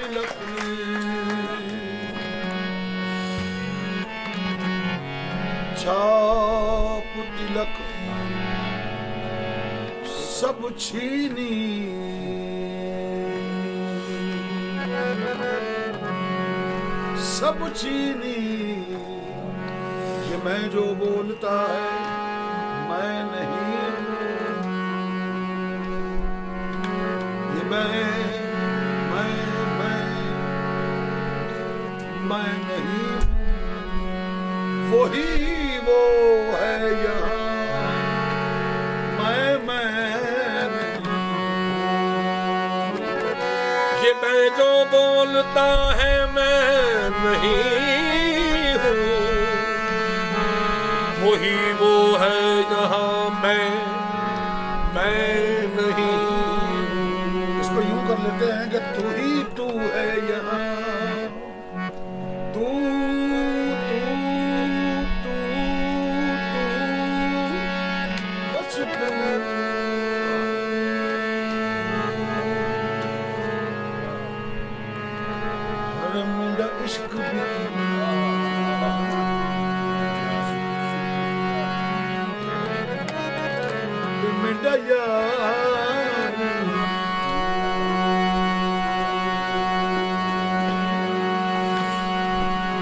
तिलक छाप तिलक सब छीनी, सब छीनी। ये मैं जो बोलता है मैं नहीं, ये मैं नहीं, वही वो है यहाँ मैं नहीं। ये मैं जो बोलता है मैं नहीं हूँ, वही वो है यहाँ मैं नहीं। इसको यूं कर लेते हैं कि तू ही तू है यहाँ, तू बस तू। अरे मेरा इश्क भी तू, मेरा यार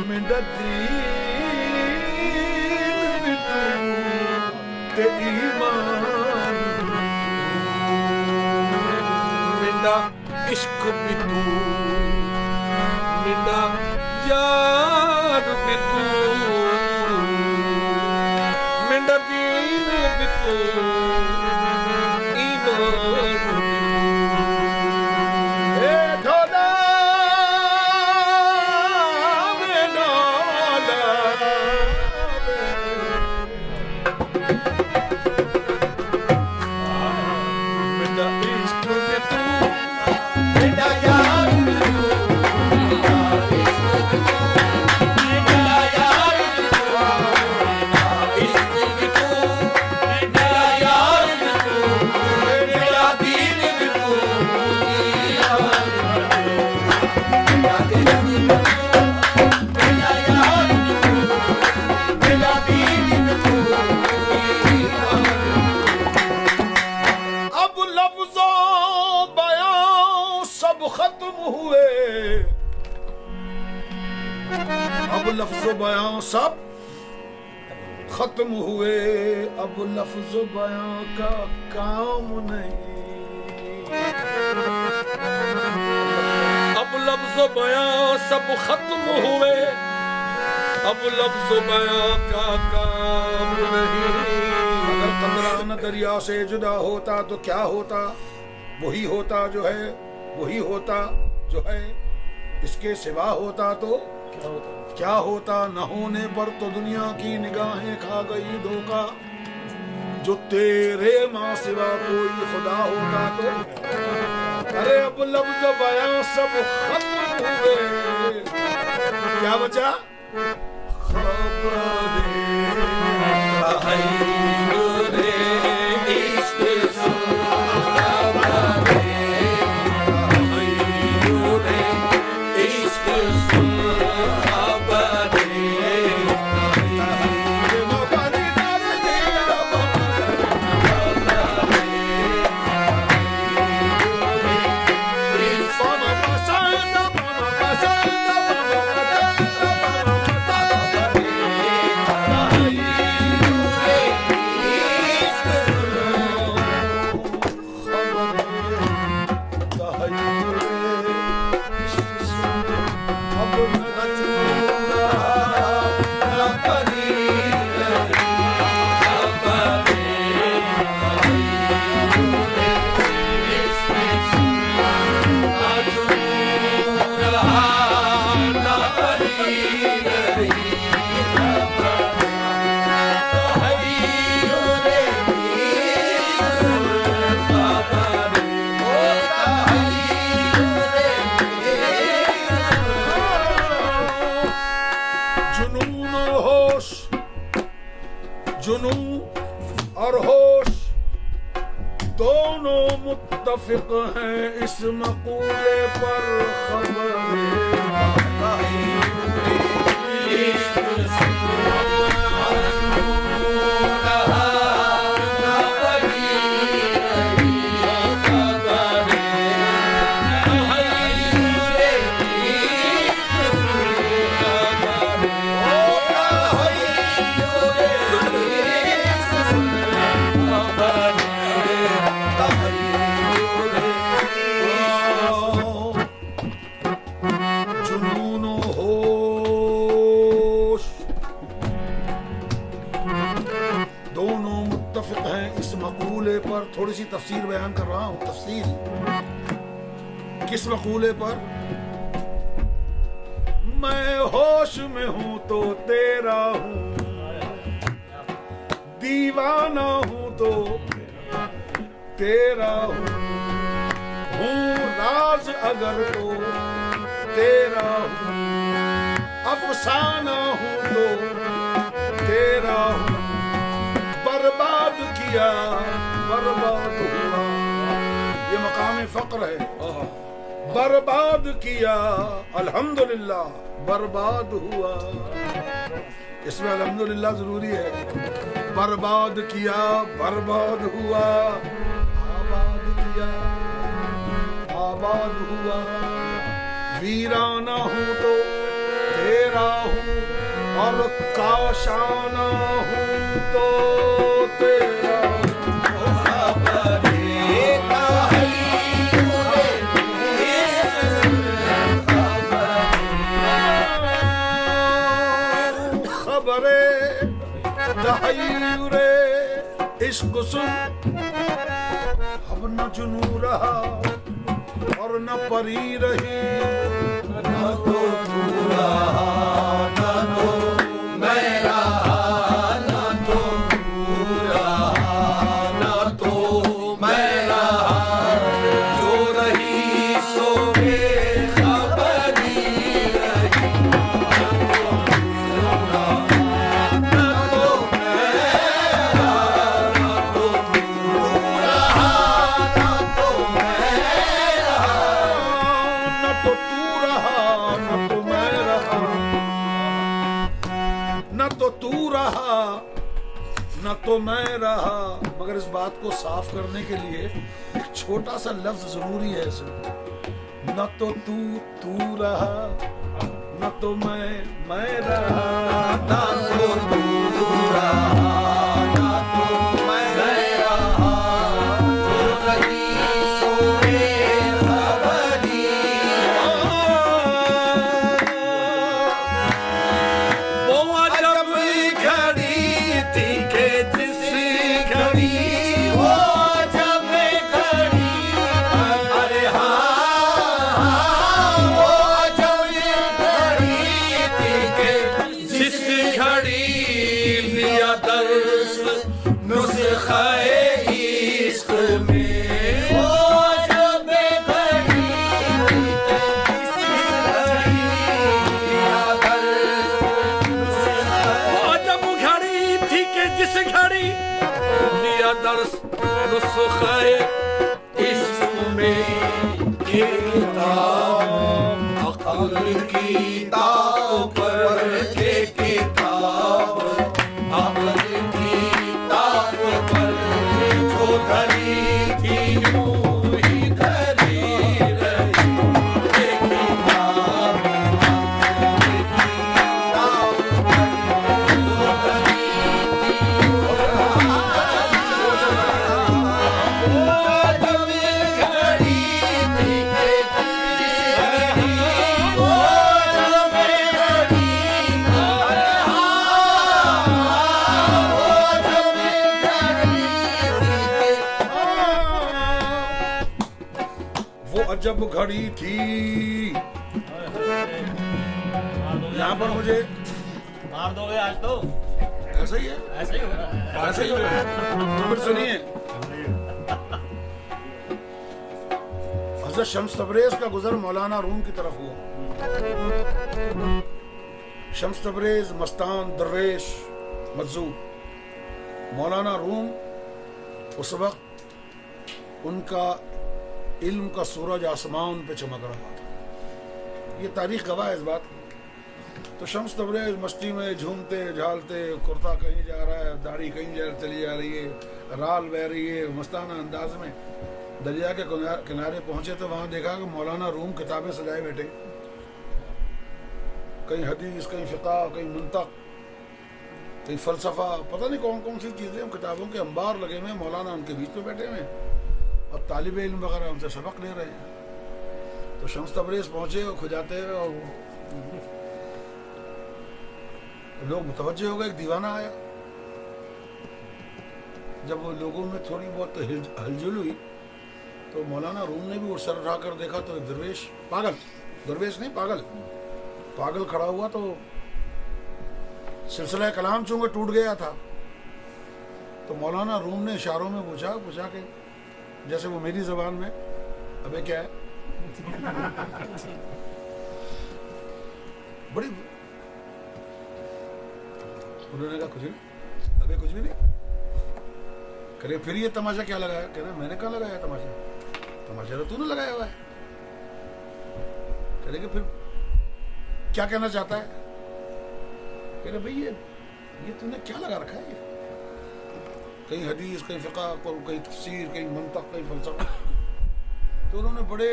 मेरा दीन भी तू, ते ईमान मेरा इश्क भी तू, मेरा यार भी तू, मेरा दीन भी तू, ईमान भी तू। ए ढोला में ढोला, मेरा इश्क भी तू, मेरा यार भी तू, अब लफ्ज़ों बयां सब खत्म हुए, अब लफ्ज़ों बयां सब खत्म हुए, अब लफ्ज़ों बयां का काम नहीं। अब लफ्ज़ बयां सब खत्म हुए, अब लफ्ज़ बयां का काम नहीं। अगर कतरा न दरिया से जुदा होता तो क्या होता, वही होता जो है, वही होता जो है, इसके सिवा होता तो क्या होता। न होने पर तो दुनिया की निगाहें खा गई धोखा, जो तेरे माँ सिवा कोई खुदा होता तो। अरे अब लफ्ज़ बयां सब खत्म हुए, क्या बचा? मुत्तफिक हैं इस मकूले पर जुनूनो होश दोनों मुत्तफिक हैं इस मकूले पर। थोड़ी सी तफसीर बयान कर रहा हूं। तफसीर किस मकूले पर? मैं होश में हूं तो तेरा हूं, दीवाना हूं तो तेरा हूं राज अगर तो तेरा हूं, अफसाना हूं तो तेरा हूं, बर्बाद किया बर्बाद हुआ। ये मकाम फक्र है। बर्बाद किया अल्हम्दुलिल्लाह बर्बाद हुआ। इसमें अल्हम्दुलिल्लाह जरूरी है। बर्बाद किया बर्बाद हुआ, आबाद किया आबाद हुआ। वीराना हूं तो तेरा हूं और काशाना हूं तो तेरा खबरे तहय्युरे इश्क सुन। अब न जुनू रहा और न परी रही, न तो तू रहा न तो मैं रहा, न तो तू रहा न तो मैं रहा। जो रही सो बेखबरी रही, न तो तू रहा न तो मैं रहा, न तो तू रहा न तो मैं रहा। न तो तू रहा न तो मैं रहा, न तो तू रहा न तो मैं रहा। मगर इस बात को साफ करने के लिए एक छोटा सा लफ्ज जरूरी है इसमें। न तो तू रहा न तो मैं रहा, न तो तू रहा न तो मैं रहा। जो रही सो बेखबरी। वो अजब घड़ी थी के जिस घड़ी वो जब घड़ी, अरे हाँ वो जब घड़ी थी के जिस घड़ी लिया दर्स नुस्खे इश्क में। वो जब घड़ी थी के जिस घड़ी लिया दर्द वो अजब घड़ी थी के जिस घड़ी लिया दर्स नुस्खे इश्क में। ये किताब अक़ल की ताब पर के किताब अक़ल की ताब पर जो धरी थी यूं ही धरी रही। ये किताब अक़ल की ताब पर जो धरी थी यूं जब घड़ी थी। यहाँ पर मुझे मार दोगे आज तो। ऐसा ही है, ऐसा ही होगा, ऐसा ही होगा। तो फिर सुनिए, हज़रत शम्स तबरेज़ का गुजर मौलाना रूम की तरफ हुआ। शम्स तबरेज़ मस्तान दर्वेश मज्जूब। मौलाना रूम उस वक्त उनका इल्म का सूरज आसमान पे चमक रहा था। ये तारीख गवाह है इस बात की। तो शम्स तबरेज मस्ती में झूमते झालते, कुर्ता कहीं जा रहा है, दाढ़ी कहीं चली जा रही है, राल बह रही है, मस्ताना अंदाज में दरिया के किनारे पहुंचे तो वहां देखा कि मौलाना रूम किताबें सजाए बैठे, कहीं हदीस, कहीं फिक़ा, कहीं मुंतक, कहीं फलसफा, पता नहीं कौन कौन सी चीजें, किताबों के अंबार लगे हुए, मौलाना उनके बीच में बैठे हुए और तालिब इल्म वगैरह उनसे सबक ले रहे हैं। तो शम्स तबरेज पहुंचे और खुजाते और लोग मुतवज्जे हो गए। एक दीवाना आया। जब वो लोगों में थोड़ी बहुत हलचल हुई तो मौलाना रूम ने भी सर उठा कर देखा तो दरवेश, पागल, दरवेश नहीं पागल खड़ा हुआ। तो सिलसिला कलाम चूंकि टूट गया था तो मौलाना रूम ने इशारों में पूछा कि जैसे वो मेरी जबान में, अबे क्या है? बड़ी उन्होंने कहा कुछ नहीं, अबे कुछ भी नहीं। करे फिर ये तमाशा क्या लगाया? कह रहे मैंने कहाँ लगाया तमाशा तो तूने लगाया हुआ है। कह रहे कि फिर क्या कहना चाहता है? कह रहे भाई ये तूने क्या लगा रखा है? कहीं हदीस, कहीं फिक़ा, कहीं तफसीर, कहीं मंतक, कहीं फलसफा। तो उन्होंने बड़े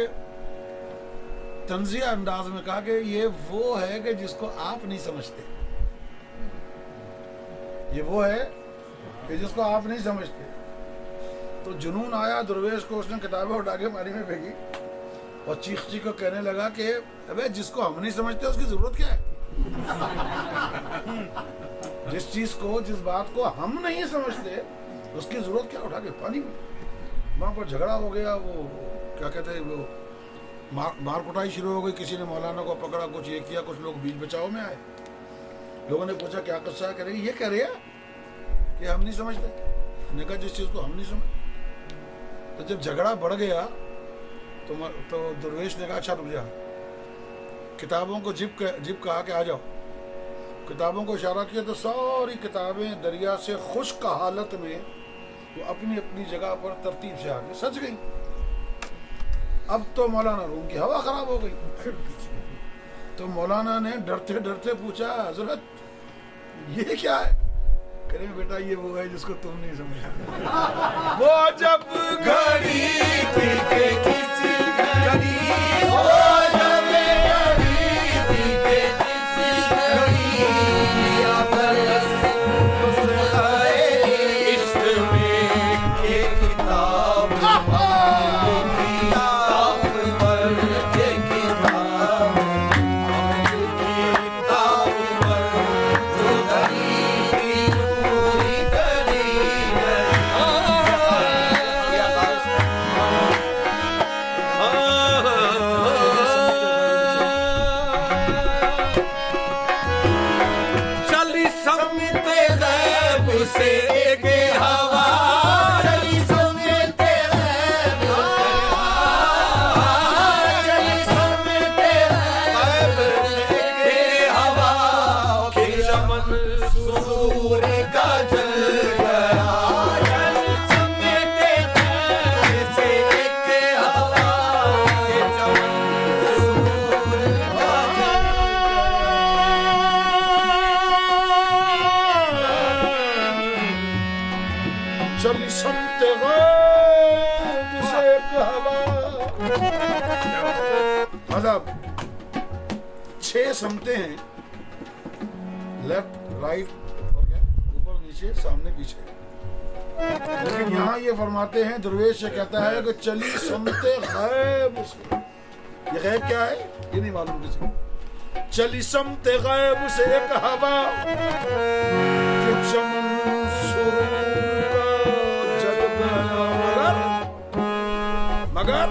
तंज़िया अंदाज में कहा कि ये वो है कि जिसको आप नहीं समझते, ये वो है कि जिसको आप नहीं समझते। तो जुनून आया दरवेश को, उसने किताबें उठा के मारी में फेंकी और चीख को कहने लगा कि अबे जिसको हम नहीं समझते उसकी जरूरत क्या है? जिस चीज को, जिस बात को हम नहीं समझते उसकी जरूरत क्या? उठा के पानी में। वहां पर झगड़ा हो गया, वो क्या कहते हैं, वो मार कुटाई शुरू हो गई। किसी ने मौलाना को पकड़ा, कुछ ये किया, कुछ लोग बीच बचाव में आए। लोगों ने पूछा क्या किस्सा है? कह रहे ये कह रहे हैं कि हम नहीं समझते। हमने कहा जिस चीज को हम नहीं समझते। तो जब झगड़ा बढ़ गया तो दरवेश ने कहा अच्छा रुक जा, किताबों को जिप कहा कि आ जाओ। किताबों को इशारा किया तो सारी किताबें दरिया से खुश्क हालत में वो अपनी अपनी जगह पर तरतीब से आके सज गई। अब तो मौलाना रूम की हवा खराब हो गई। तो मौलाना ने डरते डरते पूछा हजरत ये क्या है? करे बेटा ये वो है जिसको तुम नहीं समझते। वो जब घड़ी थी के किसी घड़ी, वो जब घड़ी थी के किसी घड़ी, या बरस मुस्काए इश्क में के किताब छह समते हैं, लेफ्ट राइट और क्या ऊपर नीचे सामने पीछे। लेकिन यहाँ ये फरमाते हैं, दरवेश ये कहता है कि चली समते गैब से। ये गैब क्या है ये नहीं मालूम किसी को। चली समते गैब से एक हवा कि चमन सुरूर का जल गया, मगर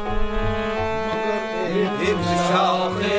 एक शाखे